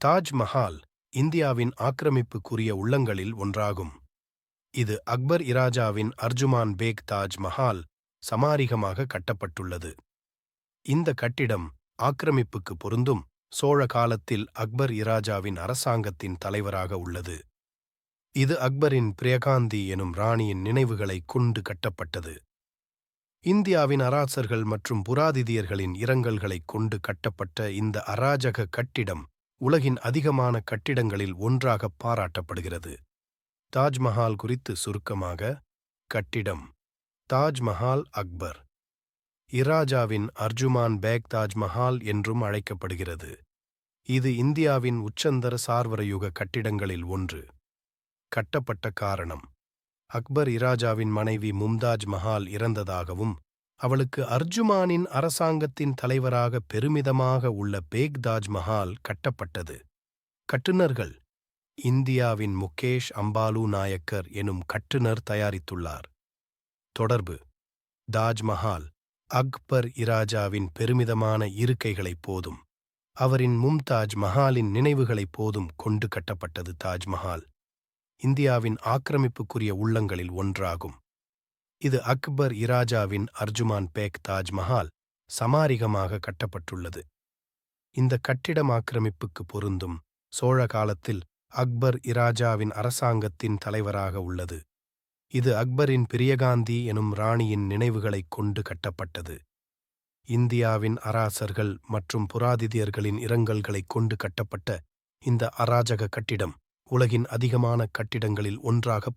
தாஜ்மஹால் இந்தியாவின் ஆக்கிரமிப்புக்குரிய உள்ளங்களில் ஒன்றாகும். இது அக்பர் இராஜாவின் அர்ஜுமான் பேக் தாஜ் மஹால் சமாரிகமாக கட்டப்பட்டுள்ளது. இந்த கட்டிடம் ஆக்கிரமிப்புக்கு பொருந்தும் சோழ காலத்தில் அக்பர் இராஜாவின் அரசாங்கத்தின் தலைவராக உள்ளது. இது அக்பரின் பிரியகாந்தி எனும் ராணியின் நினைவுகளைக் கொண்டு கட்டப்பட்டது. இந்தியாவின் அரசர்கள் மற்றும் புராதிதியர்களின் இரங்கல்களைக் கொண்டு கட்டப்பட்ட இந்த அராஜக கட்டிடம் உலகின் அதிகமான கட்டிடங்களில் ஒன்றாக பாராட்டப்படுகிறது. தாஜ்மஹால் குறித்து சுருக்கமாக: கட்டிடம் தாஜ்மஹால் அக்பர் இராஜாவின் அர்ஜுமான் பேக் தாஜ்மஹால் என்றும் அழைக்கப்படுகிறது. இது இந்தியாவின் உச்சந்தர சார்வரயுக கட்டிடங்களில் ஒன்று. கட்டப்பட்ட காரணம்: அக்பர் இராஜாவின் மனைவி மும்தாஜ் மஹால் இறந்ததாகவும் அவளுக்கு அர்ஜுமானின் அரசாங்கத்தின் தலைவராக பெருமிதமாக உள்ள பேக் தாஜ் மஹால் கட்டப்பட்டது. கட்டுநர்கள்: இந்தியாவின் முகேஷ் அம்பாலு நாயக்கர் எனும் கட்டுநர் தயாரித்துள்ளார். தொடர்பு: தாஜ்மஹால் அக்பர் இராஜாவின் பெருமிதமான இருக்கைகளைப் போதும் அவரின் மும்தாஜ் மஹாலின் நினைவுகளைப் போதும் கொண்டு கட்டப்பட்டது. தாஜ்மஹால் இந்தியாவின் ஆக்கிரமிப்புக்குரிய உள்ளங்களில் ஒன்றாகும். இது அக்பர் இராஜாவின் அர்ஜுமான் பேக் தாஜ்மஹால் சமாரிகமாக கட்டப்பட்டுள்ளது. இந்த கட்டிடம் ஆக்கிரமிப்புக்கு பொருந்தும் சோழ காலத்தில் அக்பர் இராஜாவின் அரசாங்கத்தின் தலைவராக உள்ளது. இது அக்பரின் பிரியகாந்தி எனும் ராணியின் நினைவுகளைக் கொண்டு கட்டப்பட்டது. இந்தியாவின் அரசர்கள் மற்றும் புராதிதியர்களின் இரங்கல்களைக் கொண்டு கட்டப்பட்ட இந்த அராஜக கட்டிடம் உலகின் அதிகமான கட்டிடங்களில் ஒன்றாக